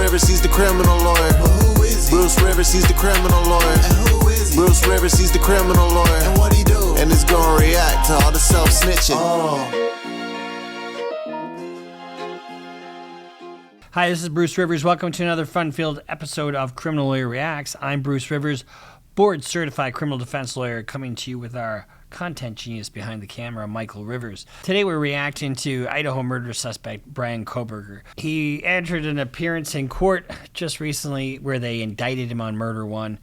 Rivers, he's the criminal lawyer. Well, who is he? Bruce Rivers, he's the criminal lawyer. And who is he? Bruce Rivers, he's the criminal lawyer. And what he do? And it's gonna react to all the self-snitching. Hi, this is Bruce Rivers. Welcome to another fun-filled episode of Criminal Lawyer Reacts. I'm Bruce Rivers, board-certified criminal defense lawyer, coming to you with our content genius behind the camera, Michael Rivers. Today we're reacting to Idaho murder suspect Brian Kohberger. He entered an appearance in court just recently where they indicted him on murder one,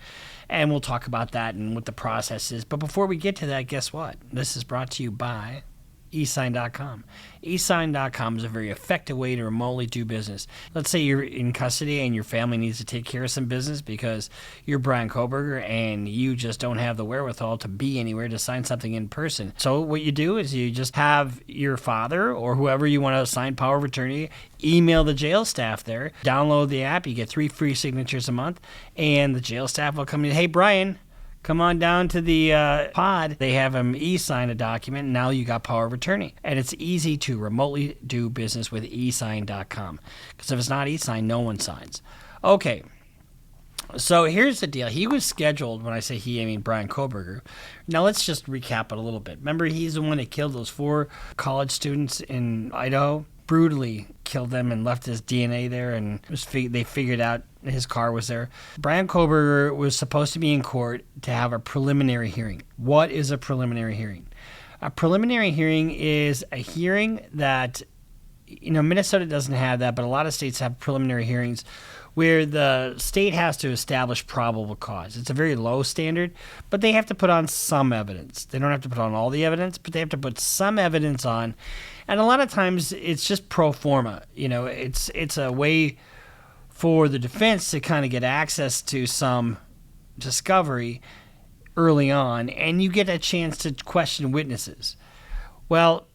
and we'll talk about that and what the process is. But before we get to that, guess what? This is brought to you by eSign.com. eSign.com is a very effective way to remotely do business. Let's say you're in custody and your family needs to take care of some business because you're Brian Kohberger and you just don't have the wherewithal to be anywhere to sign something in person. So what you do is you just have your father or whoever you want to assign power of attorney email the jail staff there, download the app, you get 3 free signatures a month, and the jail staff will come in, hey Brian, come on down to the pod. They have him e-sign a document, and now you got power of attorney. And it's easy to remotely do business with eSign.com. Because if it's not eSign, no one signs. Okay, so here's the deal. He was scheduled, when I say he, I mean Brian Kohberger. Now let's just recap it a little bit. Remember, he's the one that killed those 4 college students in Idaho? Brutally killed them and left his DNA there, and they figured out his car was there. Brian Kohberger was supposed to be in court to have a preliminary hearing. What is a preliminary hearing? A preliminary hearing is a hearing that, Minnesota doesn't have that, but a lot of states have preliminary hearings where the state has to establish probable cause. It's a very low standard, but they have to put on some evidence. They don't have to put on all the evidence, but they have to put some evidence on. And a lot of times it's just pro forma. It's a way for the defense to kind of get access to some discovery early on, and you get a chance to question witnesses. Well,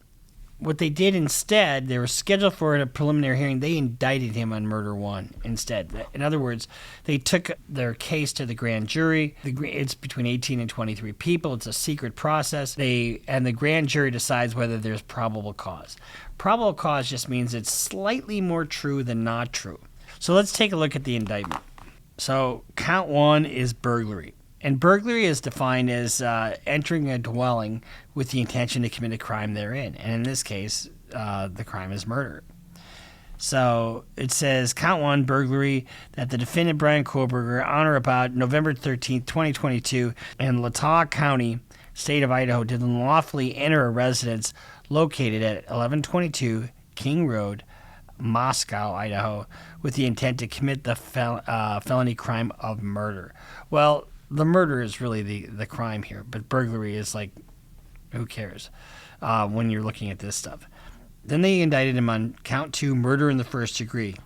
what they did instead, they were scheduled for a preliminary hearing. They indicted him on murder one instead. In other words, they took their case to the grand jury. It's between 18 and 23 people. It's a secret process. And the grand jury decides whether there's probable cause. Probable cause just means it's slightly more true than not true. So let's take a look at the indictment. So count 1 is burglary. And burglary is defined as entering a dwelling with the intention to commit a crime therein. And in this case, the crime is murder. So it says, count 1, burglary, that the defendant, Brian Kohberger, on or about November 13th, 2022, in Latah County, state of Idaho, did unlawfully enter a residence located at 1122 King Road, Moscow, Idaho, with the intent to commit the felony crime of murder. Well, the murder is really the crime here, but burglary is like, who cares when you're looking at this stuff. Then they indicted him on count 2, murder in the first degree.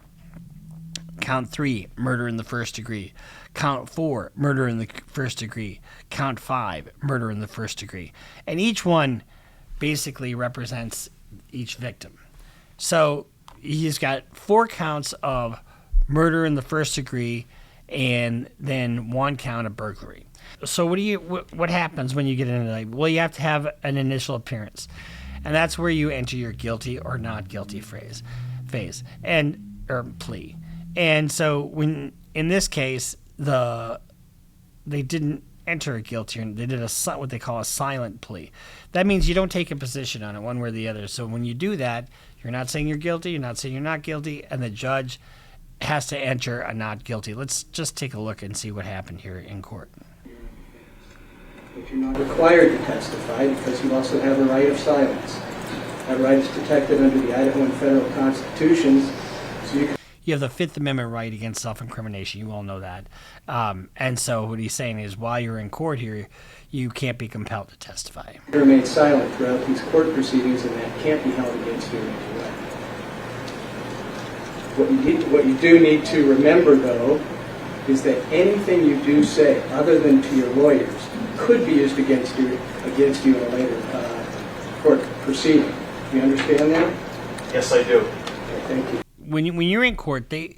Count 3, murder in the first degree. Count 4, murder in the first degree. Count 5, murder in the first degree. And each one basically represents each victim. So he's got 4 counts of murder in the first degree, and then 1 count of burglary. So what happens when you get an indictment? Well, you have to have an initial appearance, and that's where you enter your guilty or not guilty phase, or plea. And so when in this case they didn't enter a guilty, they did what they call a silent plea. That means you don't take a position on it one way or the other. So when you do that, you're not saying you're guilty, you're not saying you're not guilty, and the judge has to enter a not guilty. Let's just take a look and see what happened here in court. But you're not required to testify because you also have a right of silence. That right is protected under the Idaho and federal constitutions. So you have the Fifth Amendment right against self-incrimination. You all know that. And so what he's saying is while you're in court here, you can't be compelled to testify. You remain silent throughout these court proceedings, and that can't be held against you in any way. What you do need to remember, though, is that anything you do say, other than to your lawyers, could be used against you in a later court proceeding. Do you understand that? Yes, I do. Okay, thank you. When you're in court, they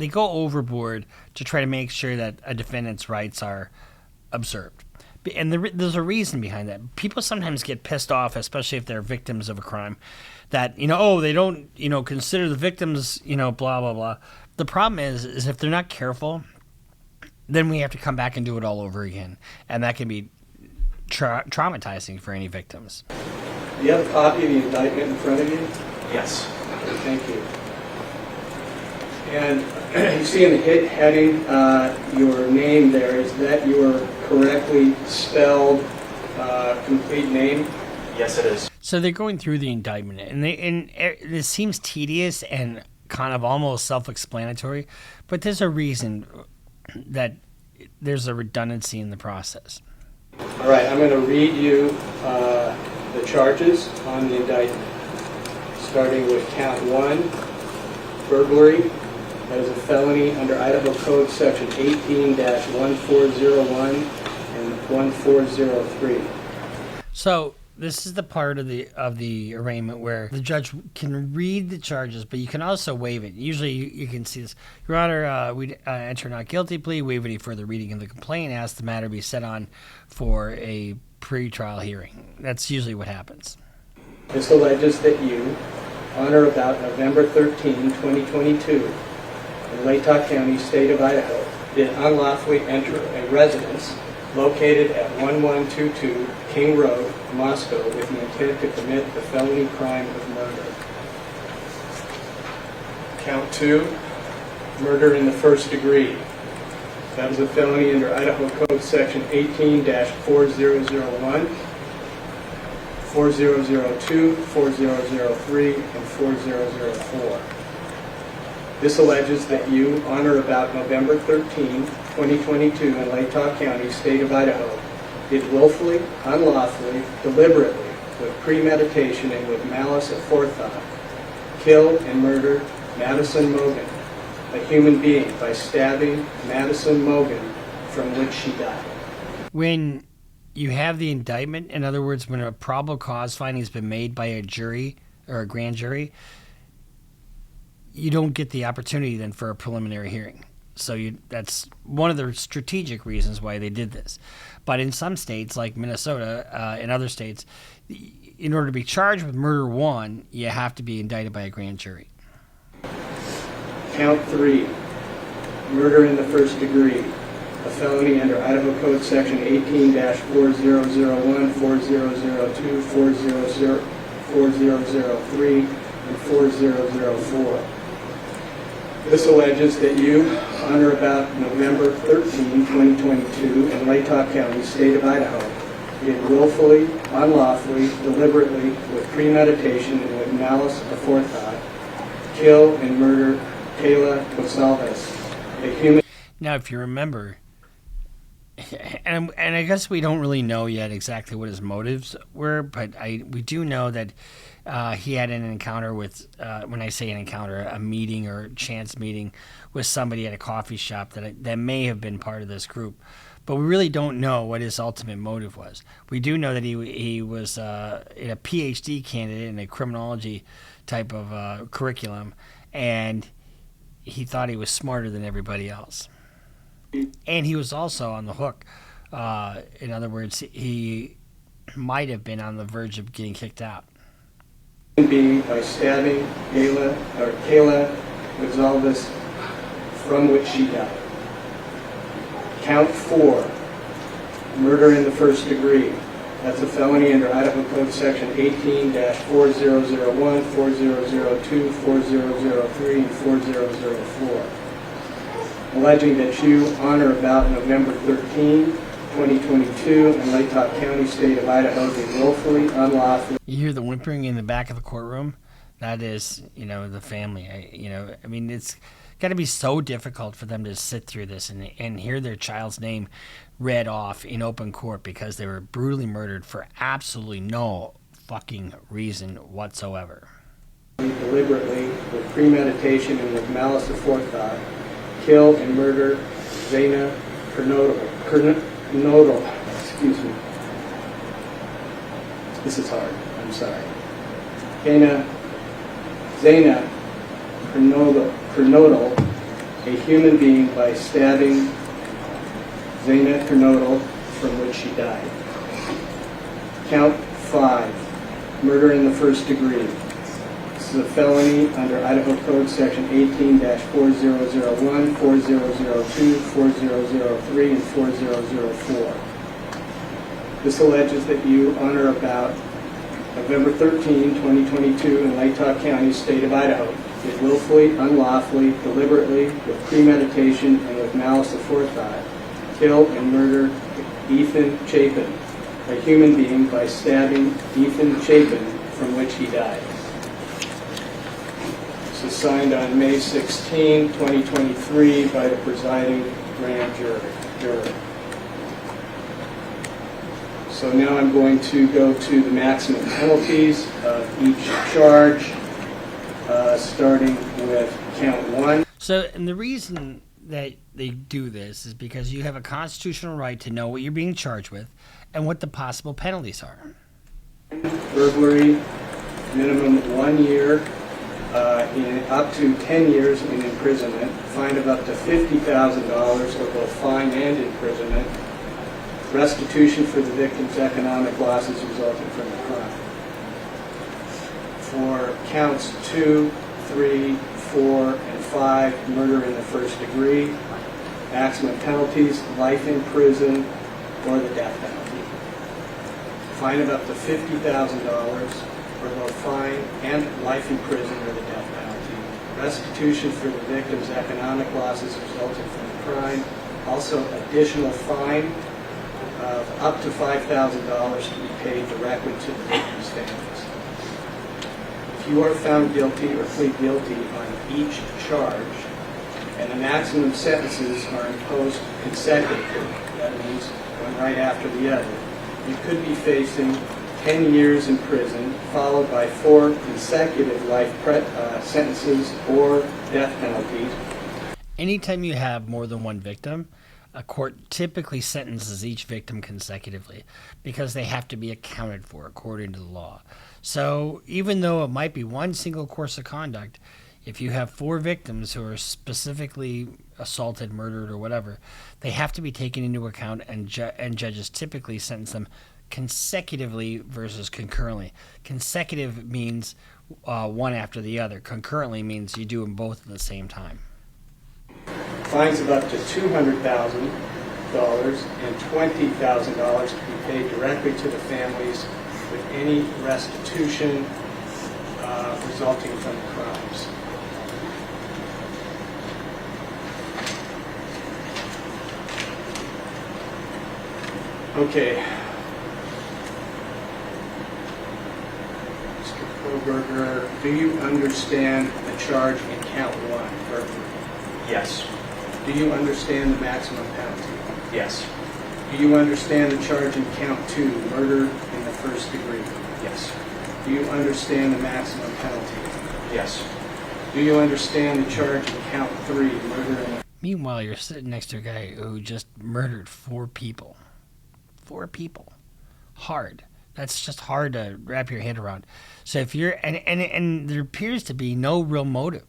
go overboard to try to make sure that a defendant's rights are observed. And there's a reason behind that. People sometimes get pissed off, especially if they're victims of a crime, that, they don't, consider the victims, blah, blah, blah. The problem is if they're not careful, then we have to come back and do it all over again, and that can be traumatizing for any victims. Do you have a copy of the indictment in front of you? Yes. Okay, thank you. And you see in the heading your name there. Is that your correctly spelled complete name? Yes, it is. So they're going through the indictment, and this seems tedious and kind of almost self-explanatory, but there's a reason that there's a redundancy in the process. All right, I'm going to read you the charges on the indictment, starting with count 1, burglary. That is a felony under Idaho Code Section 18-1401 and 1403. So this is the part of the arraignment where the judge can read the charges, but you can also waive it. Usually you can see this. Your Honor, we enter not guilty plea, waive any further reading of the complaint, ask the matter be set on for a pre-trial hearing. That's usually what happens. This alleges that you, on or about November 13, 2022, in Latah County, state of Idaho, did unlawfully enter a residence located at 1122 King Road, Moscow, with the intent to commit the felony crime of murder. Count 2, murder in the first degree. That is a felony under Idaho Code Section 18-4001, 4002, 4003, and 4004. This alleges that you, on or about November 13, 2022, in Latah County, state of Idaho, did willfully, unlawfully, deliberately, with premeditation and with malice aforethought, kill and murder Madison Mogan, a human being, by stabbing Madison Mogan, from which she died. When you have the indictment, in other words, when a probable cause finding has been made by a jury or a grand jury, you don't get the opportunity then for a preliminary hearing. So that's one of the strategic reasons why they did this. But in some states, like Minnesota, in other states, in order to be charged with murder 1, you have to be indicted by a grand jury. Count 3, murder in the first degree, a felony under Idaho Code Section 18-4001, 4002, 4003, and 4004. This alleges that you, on or about November 13, 2022, in Latah County, state of Idaho, did willfully, unlawfully, deliberately, with premeditation and with malice aforethought, kill and murder Kayla Gonsalves, a human... Now, if you remember, and I guess we don't really know yet exactly what his motives were, but we do know that he had an encounter with, when I say an encounter, a meeting or chance meeting with somebody at a coffee shop that may have been part of this group. But we really don't know what his ultimate motive was. We do know that he was a PhD candidate in a criminology type of curriculum, and he thought he was smarter than everybody else. And he was also on the hook. In other words, he might have been on the verge of getting kicked out. Being by stabbing Kayla Gonsalves, from which she died. Count 4, murder in the first degree. That's a felony under Idaho Code Section 18-4001, 4002, 4003, and 4004. Alleging that you, on or about November 13, 2022, in Latah County, state of Idaho, did willfully, unlawfully... You hear the whimpering in the back of the courtroom? That is, the family. I mean, it's got to be so difficult for them to sit through this and hear their child's name read off in open court because they were brutally murdered for absolutely no fucking reason whatsoever. Deliberately, with premeditation and with malice aforethought, kill and murder Zayna Kernodal. Excuse me. This is hard. I'm sorry. Zayna Kernodal, a human being, by stabbing Zayna Kernodal, from which she died. Count 5, murder in the first degree. This is a felony under Idaho Code Section 18-4001, 4002, 4003, and 4004. This alleges that you, on or about November 13, 2022, in Latah County, state of Idaho, did willfully, unlawfully, deliberately, with premeditation, and with malice aforethought, kill and murder Ethan Chapin, a human being, by stabbing Ethan Chapin, from which he died. This is signed on May 16, 2023, by the presiding grand jury. So now I'm going to go to the maximum penalties of each charge, starting with count 1. So, and the reason that they do this is because you have a constitutional right to know what you're being charged with and what the possible penalties are. Burglary, minimum 1 year, in up to 10 years in imprisonment, fine of up to $50,000 or both fine and imprisonment, restitution for the victim's economic losses resulting from the crime. For counts 2, 3, 4, and 5, murder in the first degree, maximum penalties, life in prison, or the death penalty. Fine of up to $50,000 for both fine and life in prison or the death penalty. Restitution for the victim's economic losses resulting from the crime. Also, additional fine of up to $5,000 to be paid directly to the victim's families. If you are found guilty or plead guilty on each charge, and the maximum sentences are imposed consecutively, that means one right after the other, you could be facing 10 years in prison, followed by 4 consecutive life sentences or death penalties. Anytime you have more than one victim, a court typically sentences each victim consecutively because they have to be accounted for according to the law. So even though it might be one single course of conduct, if you have 4 victims who are specifically assaulted, murdered, or whatever, they have to be taken into account, and judges typically sentence them consecutively versus concurrently. Consecutive means one after the other. Concurrently means you do them both at the same time. Fines of up to $200,000 and $20,000 to be paid directly to the families with any restitution resulting from the crimes. Okay. Mr. Kohberger, do you understand the charge in count 1, burglary? Yes. Do you understand the maximum penalty? Yes. Do you understand the charge in count 2, murder in the first degree? Yes. Do you understand the maximum penalty? Yes. Do you understand the charge in count 3, murder in the... Meanwhile, you're sitting next to a guy who just murdered 4 people. 4 people. Hard. That's just hard to wrap your head around. So if you're... And there appears to be no real motive.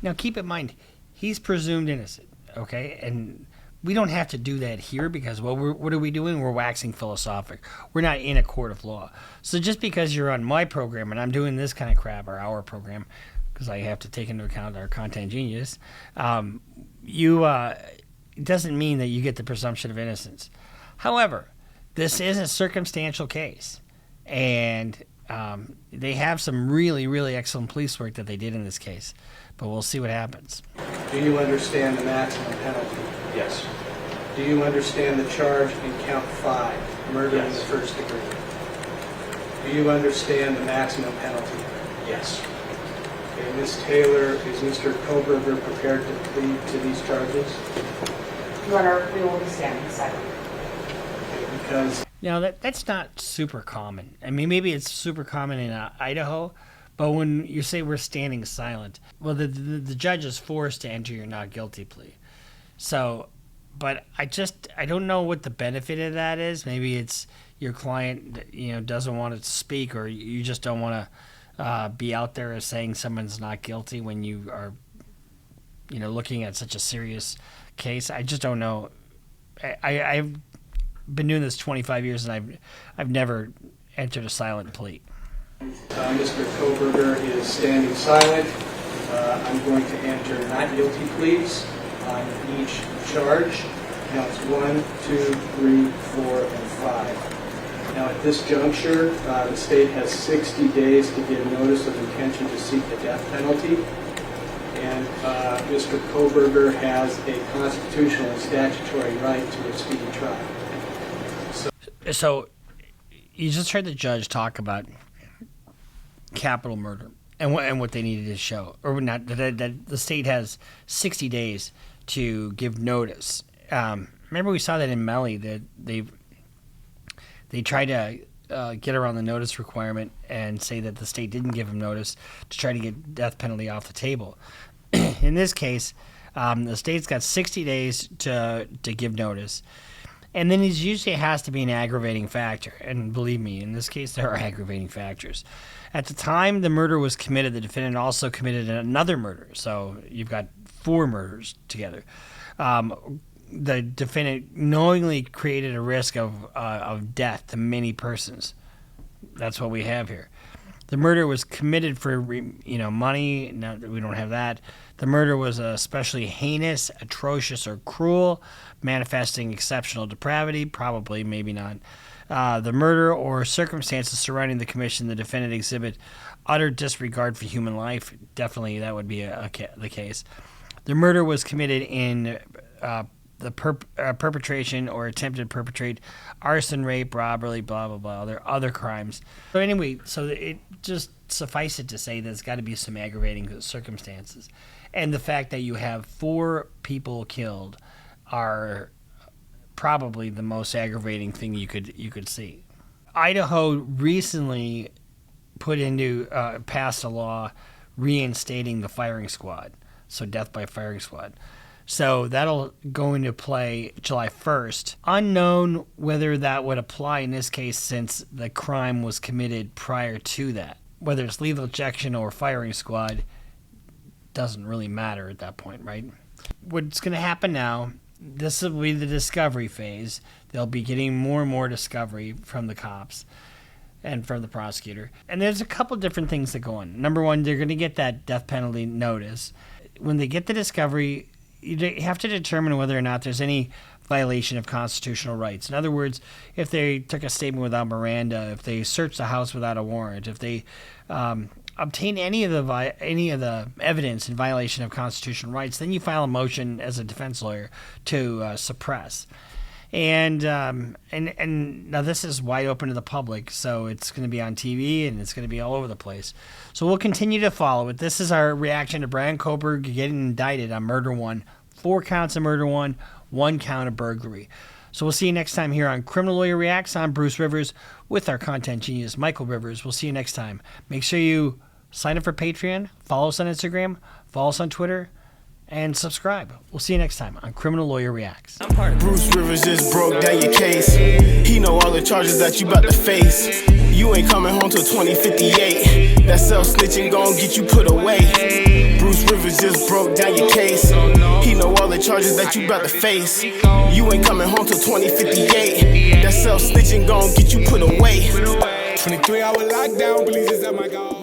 Now, keep in mind, he's presumed innocent, okay? And we don't have to do that here because, well, what are we doing? We're waxing philosophic. We're not in a court of law. So just because you're on my program and I'm doing this kind of crap, or our program, because I have to take into account our content genius, it doesn't mean that you get the presumption of innocence. However, this is a circumstantial case, and they have some really, really excellent police work that they did in this case. But we'll see what happens. Do you understand the maximum penalty? Yes. Do you understand the charge in count 5, murder in the Yes. first degree? Do you understand the maximum penalty? Yes. Okay, Ms. Taylor, is Mr. Kohberger prepared to plead to these charges? Your Honor, we will be standing silent. Okay, because Now, that's not super common. I mean, maybe it's super common in Idaho, but when you say we're standing silent, well, the judge is forced to enter your not guilty plea. So, but I don't know what the benefit of that is. Maybe it's your client, doesn't want to speak, or you just don't want to be out there as saying someone's not guilty when you are, looking at such a serious case. I just don't know. I've been doing this 25 years, and I've never entered a silent plea. Mr. Kohberger is standing silent. I'm going to enter not guilty pleas on each charge. Counts 1, 2, 3, 4, and 5. Now, at this juncture, the state has 60 days to give notice of intention to seek the death penalty. And Mr. Kohberger has a constitutional and statutory right to a speedy trial. So you just heard the judge talk about capital murder and what they needed to show, or not, that the state has 60 days to give notice. Remember we saw that in Mellie, that they tried to get around the notice requirement and say that the state didn't give them notice to try to get death penalty off the table. In this case, the state's got 60 days to give notice. And then it usually has to be an aggravating factor. And believe me, in this case, there are aggravating factors. At the time the murder was committed, the defendant also committed another murder. So you've got 4 murders together. The defendant knowingly created a risk of death to many persons. That's what we have here. The murder was committed for money. No, we don't have that. The murder was especially heinous, atrocious, or cruel, manifesting exceptional depravity. Probably, maybe not. The murder or circumstances surrounding the commission, the defendant exhibit utter disregard for human life. Definitely, that would be the case. The murder was committed in the perpetration or attempted to perpetrate arson, rape, robbery, blah, blah, blah, other crimes. So anyway, so it just suffice it to say there's got to be some aggravating circumstances. And the fact that you have 4 people killed are probably the most aggravating thing you could see. Idaho recently passed a law reinstating the firing squad, so death by firing squad. So that'll go into play July 1st. Unknown whether that would apply in this case since the crime was committed prior to that. Whether it's lethal injection or firing squad doesn't really matter at that point, right? What's going to happen now, this will be the discovery phase. They'll be getting more and more discovery from the cops and from the prosecutor. And there's a couple different things that go on. Number one, they're going to get that death penalty notice. When they get the discovery, you have to determine whether or not there's any violation of constitutional rights. In other words, if they took a statement without Miranda, if they searched the house without a warrant, if they obtain any of the evidence in violation of constitutional rights, then you file a motion as a defense lawyer to suppress. And now this is wide open to the public, so it's going to be on TV and it's going to be all over the place. So we'll continue to follow it. This is our reaction to Brian Kohberger getting indicted on murder 1, 4 counts of murder 1, 1 count of burglary. So we'll see you next time here on Criminal Lawyer Reacts. I'm Bruce Rivers with our content genius, Michael Rivers. We'll see you next time. Make sure you sign up for Patreon, follow us on Instagram, follow us on Twitter, and subscribe. We'll see you next time on Criminal Lawyer Reacts. Bruce Rivers just broke down your case. He know all the charges that you about to face. You ain't coming home till 2058. That self-snitching gon' get you put away. Bruce Rivers just broke down your case. He know all the charges that you about to face. You ain't coming home till 2058. That self-snitching gon' get you put away. 23-hour lockdown, please is at my goal.